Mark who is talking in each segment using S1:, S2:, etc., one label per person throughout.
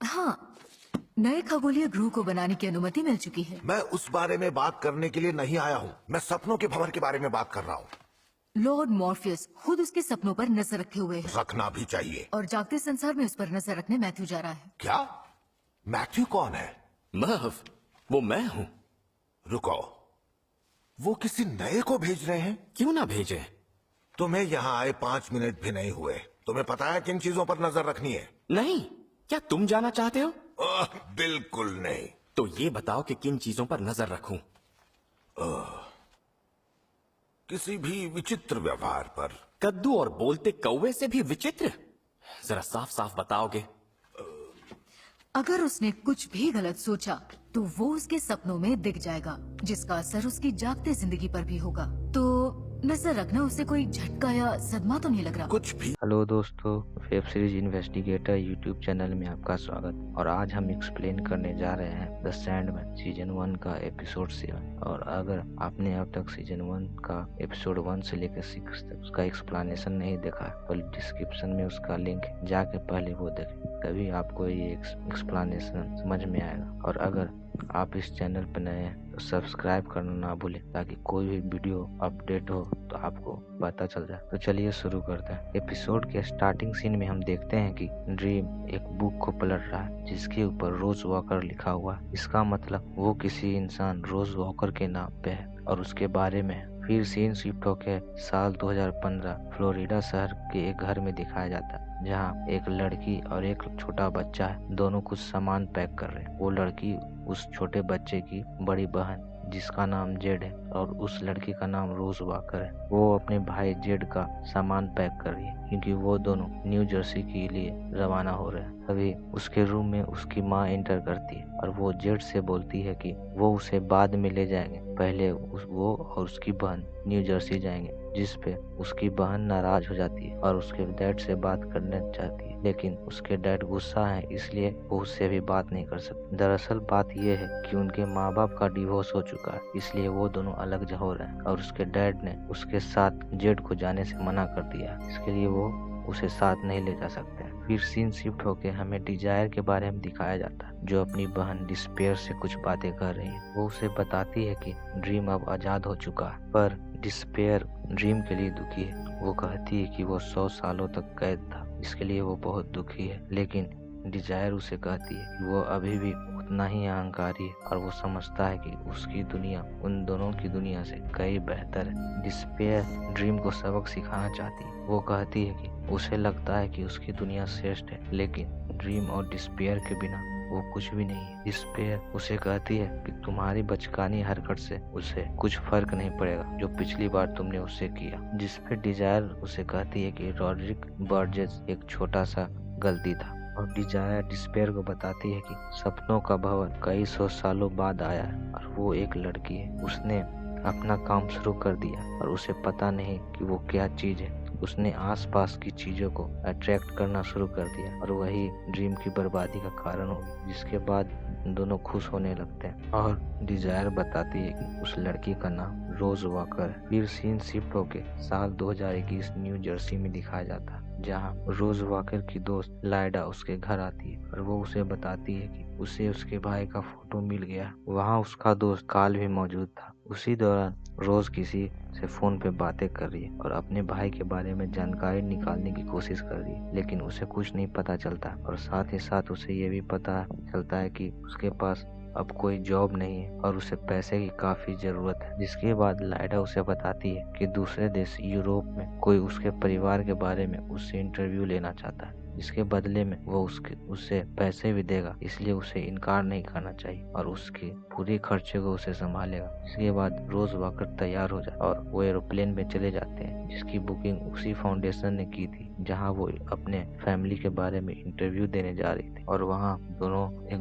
S1: हाँ, नए खगोलीय ग्रह को बनाने की अनुमति मिल चुकी है।
S2: मैं उस बारे में बात करने के लिए नहीं आया हूँ। मैं सपनों के भंवर के बारे में बात कर रहा हूँ।
S1: लॉर्ड मॉर्फियस खुद उसके सपनों पर नजर रखे हुए है
S2: रखना भी चाहिए।
S1: और जागते संसार में उस पर नजर रखने मैथ्यू जा रहा है।
S2: क्या? मैथ्यू कौन है?
S3: मर्व, वो मैं हूँ।
S2: रुको, वो किसी नए को भेज रहे हैं?
S3: क्यों ना भेजे?
S2: तुम्हें यहाँ आए 5 मिनट भी नहीं हुए। तुम्हें पता है किन चीजों पर नजर रखनी है?
S3: नहीं, क्या तुम जाना चाहते हो?
S2: बिल्कुल नहीं।
S3: तो ये बताओ कि किन चीजों पर नजर रखूं?
S2: किसी भी विचित्र व्यवहार पर।
S3: कद्दू और बोलते कौवे से भी विचित्र? जरा साफ साफ बताओगे?
S1: अगर उसने कुछ भी गलत सोचा तो वो उसके सपनों में दिख जाएगा, जिसका असर उसकी जागते जिंदगी पर भी होगा। तो नजर रखना उसे कोई झटका या सदमा तो नहीं लग रहा?
S2: कुछ भी।
S4: हेलो दोस्तों, web series investigator YouTube channel में आपका स्वागत। और आज हम एक्सप्लेन करने जा रहे हैं द सैंडमैन सीजन 1 का एपिसोड 7। और अगर आपने अब तक सीजन 1 का एपिसोड 1 से लेकर 6 तक उसका एक्सप्लेनेशन नहीं देखा तो डिस्क्रिप्शन में उसका लिंक है, जाके पहले वो देखें, तभी आपको ये एक्सप्लेनेशन समझ में आएगा। और अगर आप इस चैनल पर नए हैं तो सब्सक्राइब करना ना भूलें, ताकि कोई भी वीडियो अपडेट हो तो आपको पता चल जाए। तो चलिए शुरू करते हैं। एपिसोड के स्टार्टिंग सीन में हम देखते हैं कि ड्रीम एक बुक को पलट रहा है जिसके ऊपर रोज वॉकर लिखा हुआ है। इसका मतलब वो किसी इंसान रोज वॉकर के नाम पे है और उसके बारे में है। फिर सीन शिफ्ट होकर साल 2015 फ्लोरिडा शहर के एक घर में दिखाया जाता है, जहाँ एक लड़की और एक छोटा बच्चा है। दोनों कुछ सामान पैक कर रहे हैं। वो लड़की उस छोटे बच्चे की बड़ी बहन जिसका नाम जेड है और उस लड़की का नाम रोज वाकर है, वो अपने भाई जेड का सामान पैक कर रही है क्योंकि वो दोनों न्यू जर्सी के लिए रवाना हो रहे हैं। तभी उसके रूम में उसकी माँ एंटर करती है और वो जेड से बोलती है कि वो उसे बाद में ले जाएंगे, पहले वो और उसकी बहन न्यू जर्सी जाएंगे। जिस पे उसकी बहन नाराज हो जाती है और उसके डैड से बात करना चाहती है, लेकिन उसके डैड गुस्सा है, इसलिए वो उससे भी बात नहीं कर सकती। दरअसल बात यह है कि उनके माँ बाप का डिवोर्स हो चुका है, इसलिए वो दोनों अलग हो रहे हैं और उसके डैड ने उसके साथ जेड को जाने से मना कर दिया, इसके लिए वो उसे साथ नहीं ले जा सकते। फिर सीन शिफ्ट होके हमें डिजायर के बारे में दिखाया जाता है, जो अपनी बहन डिस्पेयर से कुछ बातें कर रही है। वो उसे बताती है कि ड्रीम अब आजाद हो चुका है, पर डिस्पेयर ड्रीम के लिए दुखी है। वो कहती है कि वो 100 सालों तक कैद था, इसके लिए वो बहुत दुखी है। लेकिन डिजायर उसे कहती है कि वो अभी भी उतना ही अहंकारी है और वो समझता है कि उसकी दुनिया उन दोनों की दुनिया से कई बेहतर है। डिस्पेयर ड्रीम को सबक सिखाना चाहती है। वो कहती है कि उसे लगता है कि उसकी दुनिया श्रेष्ठ है, लेकिन ड्रीम और डिस्पेयर के बिना वो कुछ भी नहीं है। डिस्पेयर उसे कहती है कि तुम्हारी बचकानी हरकत से उसे कुछ फर्क नहीं पड़ेगा जो पिछली बार तुमने उससे किया। जिस पे डिजायर उसे कहती है कि रॉड्रिक बर्जेस एक छोटा सा गलती था। और डिजायर डिस्पेयर को बताती है कि सपनों का भवन कई 100 सालों बाद आया है और वो एक लड़की है। उसने अपना काम शुरू कर दिया और उसे पता नहीं कि वो क्या चीज है। उसने आसपास की चीजों को अट्रैक्ट करना शुरू कर दिया और वही ड्रीम की बर्बादी का कारण हो, जिसके बाद दोनों खुश होने लगते हैं। और डिजायर बताती है कि उस लड़की का नाम रोज वॉकर है। फिर सीन शिफ्ट होके साल 2021 न्यू जर्सी में दिखाया जाता है, जहाँ रोज वॉकर की दोस्त लाइडा उसके घर आती है और वो उसे बताती है कि उसे उसके भाई का फोटो मिल गया। वहाँ उसका दोस्त काल भी मौजूद था। उसी दौरान रोज किसी से फोन पे बातें कर रही है और अपने भाई के बारे में जानकारी निकालने की कोशिश कर रही है, लेकिन उसे कुछ नहीं पता चलता। और साथ ही साथ उसे ये भी पता चलता है कि उसके पास अब कोई जॉब नहीं है और उसे पैसे की काफी जरूरत है। जिसके बाद लाइडा उसे बताती है कि दूसरे देश यूरोप में कोई उसके परिवार के बारे में उससे इंटरव्यू लेना चाहता है, जिसके बदले में वो उससे पैसे भी देगा, इसलिए उसे इनकार नहीं करना चाहिए और उसके पूरे खर्चे को उसे संभालेगा। इसके बाद रोज वॉकर तैयार हो जाए और वो एरोप्लेन में चले जाते हैं, जिसकी बुकिंग उसी फाउंडेशन ने की थी जहां वो अपने फैमिली के बारे में इंटरव्यू देने जा रही थी। और वहां दोनों एक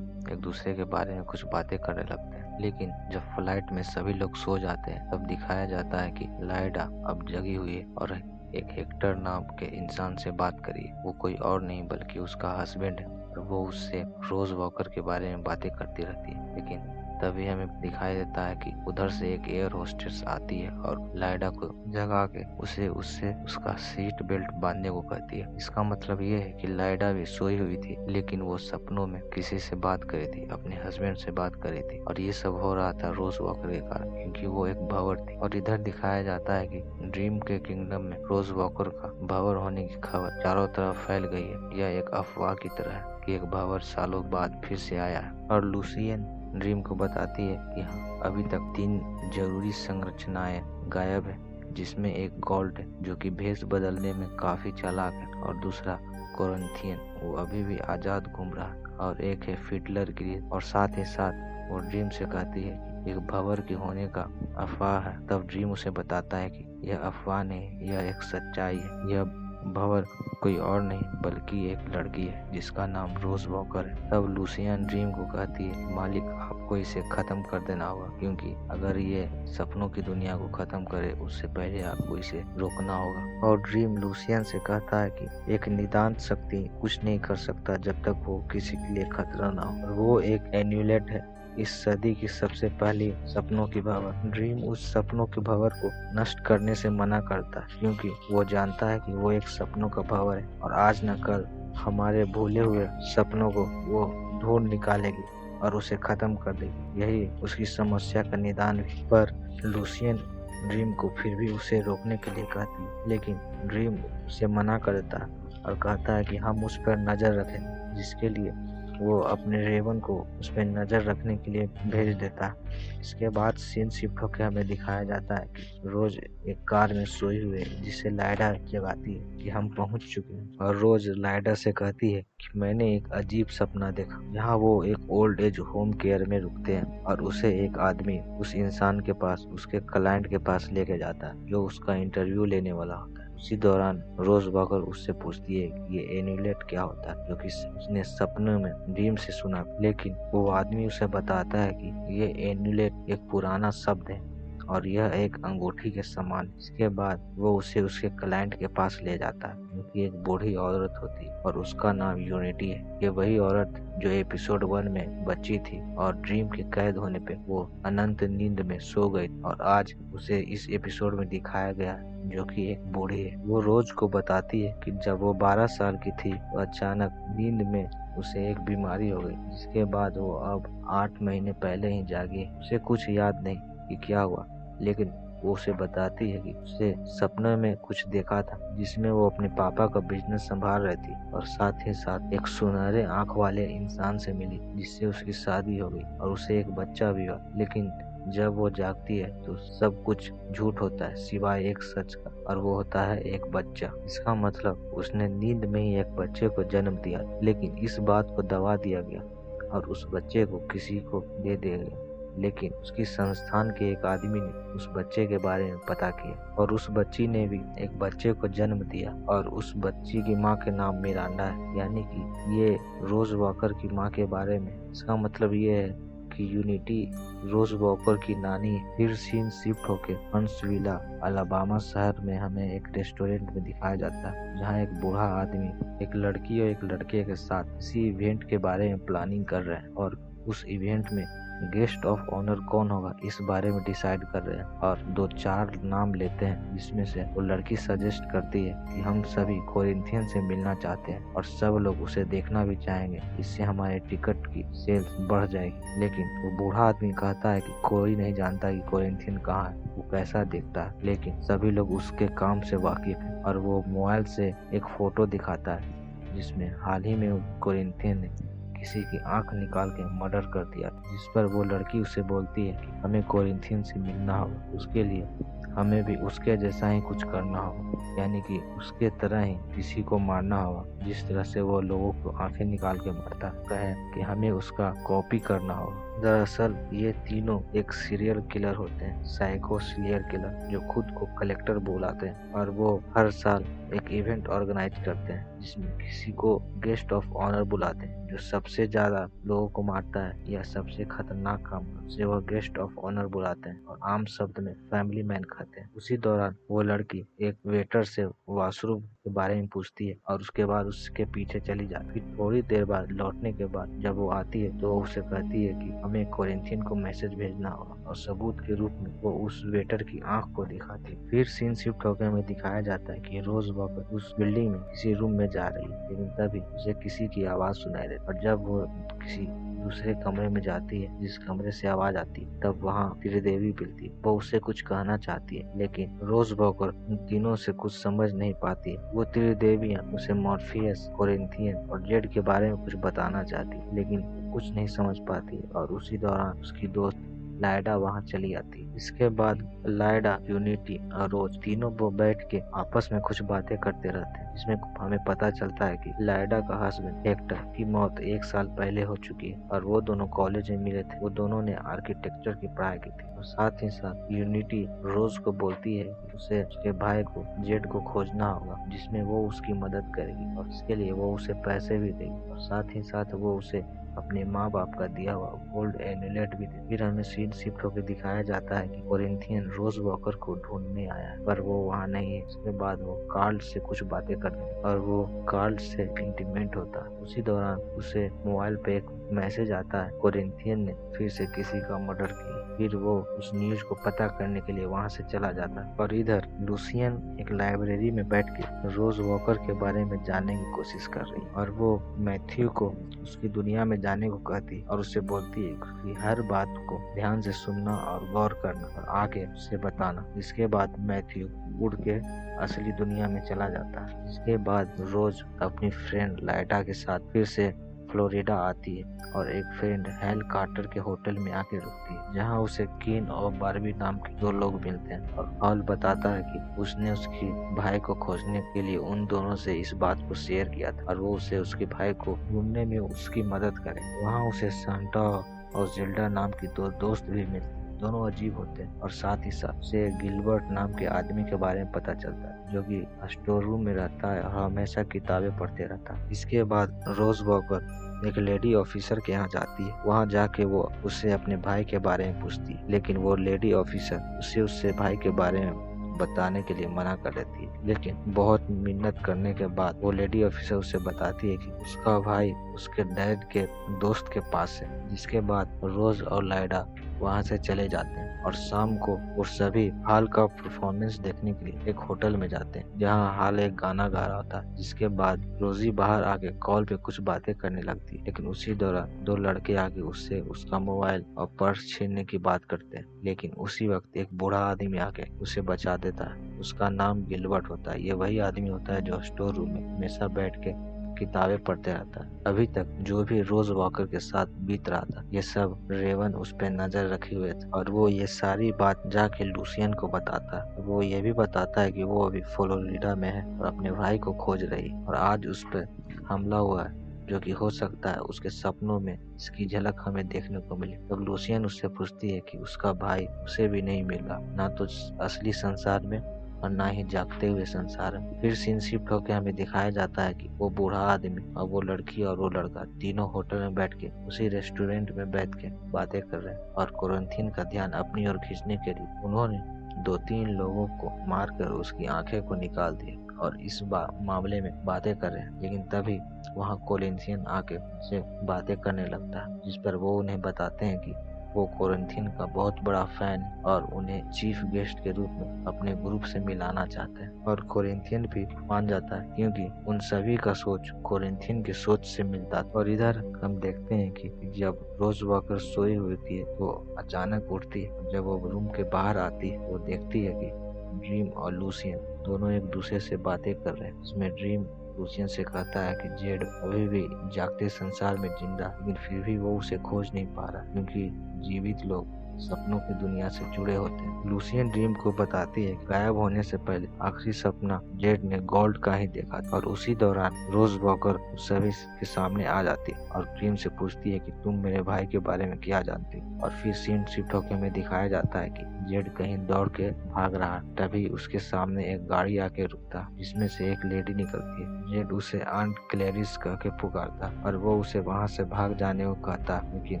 S4: दूसरे के बारे में कुछ बातें करने लगते हैं। लेकिन जब फ्लाइट में सभी लोग सो जाते हैं तब दिखाया जाता है कि लाइडा अब जगी हुई है और एक हेक्टर नाम के इंसान से बात करी। वो कोई और नहीं बल्कि उसका हस्बैंड है और वो उससे रोज वॉकर के बारे में बातें करती रहती है। लेकिन तभी हमें दिखाई देता है कि उधर से एक एयर होस्टेस आती है और लाइडा को जगा के उसे उससे उसका सीट बेल्ट बांधने को कहती है। इसका मतलब ये है कि लाइडा भी सोई हुई थी, लेकिन वो सपनों में किसी से बात करी थी, अपने हस्बैंड से बात करी थी, और ये सब हो रहा था रोज वॉकर के कारण, क्योंकि वो एक भंवर थी। और इधर दिखाया जाता है कि ड्रीम के किंगडम में रोज वॉकर का भंवर होने की खबर चारों तरफ फैल गई है। यह एक अफवाह की तरह है कि एक भंवर सालों बाद फिर से आया है। और लूसियन ड्रीम को बताती है कि अभी तक 3 जरूरी संरचनाएं गायब है, जिसमें एक गॉल्ड है जो कि भेष बदलने में काफी चालाक है, और दूसरा कोरिंथियन वो अभी भी आजाद घूम रहा है, और एक है फिडलर ग्रीन। और साथ ही साथ वो ड्रीम से कहती है कि एक भंवर के होने का अफवाह है। तब ड्रीम उसे बताता है कि यह अफवाह नहीं, यह एक सच्चाई है। यह भंवर कोई और नहीं बल्कि एक लड़की है जिसका नाम रोज वॉकर है। तब लूसियन ड्रीम को कहती है, मालिक आपको इसे खत्म कर देना होगा, क्योंकि अगर ये सपनों की दुनिया को खत्म करे उससे पहले आपको इसे रोकना होगा। और ड्रीम लूसियन से कहता है कि एक निदान शक्ति कुछ नहीं कर सकता जब तक वो किसी के लिए खतरा ना हो। वो एक एन्यूलेट है, इस सदी की सबसे पहली सपनों की भंवर। ड्रीम उस सपनों के भंवर को नष्ट करने से मना करता है, क्योंकि वो जानता है कि वो एक सपनों का भंवर है और आज न कल हमारे भूले हुए सपनों को वो ढूंढ निकालेगी और उसे खत्म कर देगी। यही उसकी समस्या का निदान भी। पर लूसियन ड्रीम को फिर भी उसे रोकने के लिए कहती है, लेकिन ड्रीम उसे मना कर देता है और कहता है कि हम उस पर नजर रखें, जिसके लिए वो अपने रेवन को उस पर नजर रखने के लिए भेज देता है। इसके बाद सीन शिफ्ट होकर हमें दिखाया जाता है कि रोज एक कार में सोई हुई है, जिसे लाइडा जगाती है कि हम पहुंच चुके हैं। और रोज लाइडा से कहती है कि मैंने एक अजीब सपना देखा। यहाँ वो एक ओल्ड एज होम केयर में रुकते हैं और उसे एक आदमी उस इंसान के पास, उसके क्लाइंट के पास लेके जाता है जो उसका इंटरव्यू लेने वाला होता है। उसी दौरान रोज वॉकर उससे पूछती है कि ये एन्यूलेट क्या होता है, जो कि उसने सपने में ड्रीम से सुना, लेकिन वो आदमी उसे बताता है कि ये एन्यूलेट एक पुराना शब्द है और यह एक अंगूठी के समान। इसके बाद वो उसे उसके क्लाइंट के पास ले जाता है, जो कि एक बूढ़ी औरत होती है और उसका नाम यूनिटी है। ये वही औरत जो एपिसोड 1 में बची थी और ड्रीम के कैद होने पे वो अनंत नींद में सो गई, और आज उसे इस एपिसोड में दिखाया गया जो कि एक बूढ़ी है। वो रोज को बताती है कि जब वो 12 साल की थी तो अचानक नींद में उसे एक बीमारी हो गई, जिसके बाद वो अब 8 महीने पहले ही जागी। उसे कुछ याद नहीं कि क्या हुआ, लेकिन वो उसे बताती है कि उसे सपने में कुछ देखा था जिसमें वो अपने पापा का बिजनेस संभाल रही थी, और साथ ही साथ एक सुनहरे आंख वाले इंसान से मिली जिससे उसकी शादी हो गई और उसे एक बच्चा भी हुआ। लेकिन जब वो जागती है तो सब कुछ झूठ होता है सिवाय एक सच का, और वो होता है एक बच्चा। इसका मतलब उसने नींद में ही एक बच्चे को जन्म दिया, लेकिन इस बात को दबा दिया गया और उस बच्चे को किसी को दे दिया गया। लेकिन उसकी संस्थान के एक आदमी ने उस बच्चे के बारे में पता किया और उस बच्ची ने भी एक बच्चे को जन्म दिया, और उस बच्ची की माँ के नाम मिरांडा है, यानी कि ये रोज वॉकर की माँ के बारे में। इसका मतलब ये है कि यूनिटी रोज वॉकर की नानी है। फिर सीन शिफ्ट होके हंसविला अलाबामा शहर में हमें एक रेस्टोरेंट में दिखाया जाता है, जहाँ एक बूढ़ा आदमी एक लड़की और एक लड़के के साथ किसी इवेंट के बारे में प्लानिंग कर रहे हैं, और उस इवेंट में गेस्ट ऑफ ऑनर कौन होगा इस बारे में डिसाइड कर रहे हैं, और 2-4 नाम लेते हैं, जिसमें से वो लड़की सजेस्ट करती है कि हम सभी कोरिंथियन से मिलना चाहते हैं और सब लोग उसे देखना भी चाहेंगे, इससे हमारे टिकट की सेल बढ़ जाएगी। लेकिन वो बूढ़ा आदमी कहता है कि कोई नहीं जानता कि कोरिंथियन कहाँ है, वो कैसा दिखता है, लेकिन सभी लोग उसके काम से वाकिफ हैं। और वो मोबाइल से एक फोटो दिखाता है जिसमें हाल ही में कोरिंथियन ने किसी की आंख निकाल के मर्डर कर दिया, जिस पर वो लड़की उसे बोलती है कि हमें कोरिंथियन से मिलना होगा, उसके लिए हमें भी उसके जैसा ही कुछ करना होगा, यानी कि उसके तरह ही किसी को मारना होगा जिस तरह से वो लोगों को आंखें निकाल के मारता है, कि हमें उसका कॉपी करना होगा। दरअसल ये तीनों एक सीरियल किलर होते हैं, साइको सीरियल किलर, जो खुद को कलेक्टर बुलाते हैं, और वो हर साल एक इवेंट ऑर्गेनाइज करते हैं जिसमें किसी को गेस्ट ऑफ ऑनर बुलाते हैं जो सबसे ज्यादा लोगों को मारता है या सबसे खतरनाक काम से वह गेस्ट ऑफ ऑनर बुलाते हैं, और आम शब्द में फैमिली मैन कहते हैं। उसी दौरान वो लड़की एक वेटर वेटर से वॉशरूम के बारे में पूछती है और उसके बाद उसके पीछे चली जाती है। फिर थोड़ी देर बाद लौटने के बाद जब वो आती है तो वो उसे कहती है कि हमें कोरिंथियन को मैसेज भेजना होगा और सबूत के रूप में वो उस वेटर की आंख को दिखाती है। फिर सीन शिफ्ट होकर हमें दिखाया जाता है कि रोज वॉकर उस बिल्डिंग में किसी रूम में जा रही है, लेकिन तभी उसे किसी की आवाज सुनाई देती और जब वो किसी दूसरे कमरे में जाती है जिस कमरे से आवाज आती है तब वहाँ त्रिदेवी मिलती है। वो उससे कुछ कहना चाहती है लेकिन रोज वॉकर उन तीनों से कुछ समझ नहीं पाती है। वो त्रिदेवियां उसे मॉर्फियस, कोरिंथियन और जेड के बारे में कुछ बताना चाहती है लेकिन वो कुछ नहीं समझ पाती है और उसी दौरान उसकी दोस्त लाइडा वहां चली आती है। इसके बाद लाइडा, यूनिटी और रोज तीनों वो बैठ के आपस में कुछ बातें करते रहते हैं, जिसमें हमें पता चलता है कि लाइडा का हस्बैंड हेक्टर की मौत 1 साल पहले हो चुकी है और वो दोनों कॉलेज में मिले थे। वो दोनों ने आर्किटेक्चर की पढ़ाई की थी और साथ ही साथ यूनिटी रोज को बोलती है कि उसे उसके भाई को, जेड को खोजना होगा, जिसमें वो उसकी मदद करेगी और इसके लिए वो उसे पैसे भी देगी और साथ ही साथ वो उसे अपने माँ बाप का दिया हुआ गोल्ड एमुलेट भी दे। फिर हमें सीन शिफ्ट होकर दिखाया जाता है कि कोरिंथियन रोज वॉकर को ढूंढने आया है पर वो वहाँ नहीं है। इसके बाद वो कार्ल से कुछ बातें करते हैं और वो कार्ल से इंटीमेट होता है। उसी दौरान उसे मोबाइल पे एक मैसेज आता है, कोरिंथियन ने फिर से किसी का मर्डर किया। फिर वो उस न्यूज को पता करने के लिए वहाँ से चला जाता है और इधर लूसियन एक लाइब्रेरी में बैठ के रोज वॉकर के बारे में जानने की कोशिश कर रही है और वो मैथ्यू को उसकी दुनिया में जाने को कहती है और उससे बोलती है कि हर बात को ध्यान से सुनना और गौर करना और आगे उसे बताना। इसके बाद मैथ्यू उड़ के असली दुनिया में चला जाता है। इसके बाद रोज अपनी फ्रेंड लाइडा के साथ फिर से फ्लोरिडा आती है और एक फ्रेंड हेल कार्टर के होटल में आके रुकती है, जहां उसे कीन और बारबी नाम के 2 लोग मिलते हैं और हॉल बताता है कि उसने उसके भाई को खोजने के लिए उन दोनों से इस बात को शेयर किया था और वो उसे उसके भाई को ढूंढने में उसकी मदद करे। वहाँ उसे सांता और जिल्डा नाम की 2 दोस्त भी मिलते हैं। दोनों अजीब होते हैं और साथ ही साथ उसे गिलबर्ट नाम के आदमी के बारे में पता चलता है जो कि स्टोर रूम में रहता है और हमेशा किताबें पढ़ते रहता है। इसके बाद रोज वॉकर एक लेडी ऑफिसर के यहाँ जाती है। वहाँ जाके वो उससे अपने भाई के बारे में पूछती है लेकिन वो लेडी ऑफिसर उससे भाई के बारे में बताने के लिए मना कर देती है, लेकिन बहुत मिन्नत करने के बाद वो लेडी ऑफिसर उसे बताती है कि उसका भाई उसके डैड के दोस्त के पास है। जिसके बाद रोज और लाइडा वहाँ से चले जाते हैं और शाम को वो सभी हाल का परफॉर्मेंस देखने के लिए एक होटल में जाते हैं जहाँ हाल एक गाना गा रहा था। जिसके बाद रोजी बाहर आके कॉल पे कुछ बातें करने लगती है लेकिन उसी दौरान 2 लड़के आके उससे उसका मोबाइल और पर्स छीनने की बात करते हैं, लेकिन उसी वक्त एक बूढ़ा आदमी आके उसे बचा देता है। उसका नाम गिलबर्ट होता है। ये वही आदमी होता है जो स्टोर रूम में हमेशा बैठ के किताबें पढ़ते रहता है। अभी तक जो भी रोज वॉकर के साथ बीत रहा था ये सब रेवन उस पर नजर रखे हुए थे और वो ये सारी बात जाके लूसियन को बताता है। वो ये भी बताता है कि वो अभी फ्लोरिडा में है और अपने भाई को खोज रही है और आज उस पर हमला हुआ है जो कि हो सकता है उसके सपनों में इसकी झलक हमें देखने को मिले। तब लूसियन उससे पूछती है कि उसका भाई उसे भी नहीं मिला, ना तो असली संसार में और ना ही जागते हुए संसार में। फिर सीन शिफ्ट होकर हमें दिखाया जाता है कि वो बूढ़ा आदमी और वो लड़की और वो लड़का तीनों होटल में बैठ के उसी रेस्टोरेंट में बैठ के बातें कर रहे हैं और कोरिंथियन का ध्यान अपनी ओर खींचने के लिए उन्होंने 2-3 लोगों को मारकर उसकी आंखें को निकाल दिया और इस मामले में बातें कर रहे हैं। लेकिन तभी वहाँ कोरिंथियन आके उनसे बातें करने लगता है, जिस पर वो उन्हें बताते हैं कि वो कोरिंथियन का बहुत बड़ा फैन है और उन्हें चीफ गेस्ट के रूप में अपने ग्रुप से मिलाना चाहते हैं और कोरिंथियन भी मान जाता है क्योंकि उन सभी का सोच कोरिंथियन की सोच से मिलता था। और इधर हम देखते हैं कि जब रोज वॉकर सोई हुई थी तो अचानक उठती है। जब वो रूम के बाहर आती है वो देखती है कि ड्रीम और लूसियन दोनों एक दूसरे से बातें कर रहे हैं। इसमें ड्रीम लूसियन से कहता है कि जेड अभी भी जागते संसार में जिंदा, लेकिन फिर भी वो उसे खोज नहीं पा रहा क्योंकि जीवित लोग सपनों की दुनिया से जुड़े होते हैं। लूसियन ड्रीम को बताती है गायब होने से पहले आखिरी सपना जेड ने गोल्ड का ही देखा था और उसी दौरान रोज वॉकर सभी के सामने आ जाती है और ड्रीम से पूछती है कि तुम मेरे भाई के बारे में क्या जानती हो। और फिर सीन शिफ्ट होकर हमें दिखाया जाता है कि जेड कहीं दौड़ के भाग रहा। तभी उसके सामने एक गाड़ी आके रुकता, जिसमें से एक लेडी निकलती है। जेड उसे आंट क्लेरिस कह के पुकारता और वो उसे वहाँ से भाग जाने को कहता, लेकिन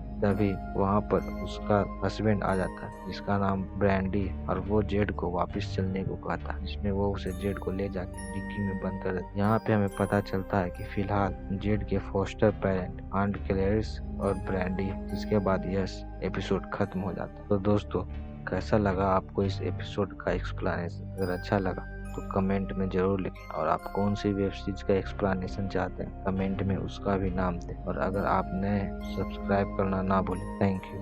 S4: तभी वहाँ पर उसका हस्बैंड आ जाता है जिसका नाम ब्रैंडी, और वो जेड को वापस चलने को कहता, जिसमें वो उसे जेड को ले जाके डिक्की में बंद कर देता। यहाँ पे हमें पता चलता है कि फिलहाल जेड के फोस्टर पेरेंट आंट क्लेरिस और ब्रैंडी, इसके बाद यह एपिसोड खत्म हो जाता है। तो दोस्तों, कैसा लगा आपको इस एपिसोड का एक्सप्लेनेशन? अगर अच्छा लगा तो कमेंट में जरूर लिखें, और आप कौन सी वेब सीरीज का एक्सप्लेनेशन चाहते हैं कमेंट में उसका भी नाम दें, और अगर आप नए सब्सक्राइब करना ना भूलें। Thank you.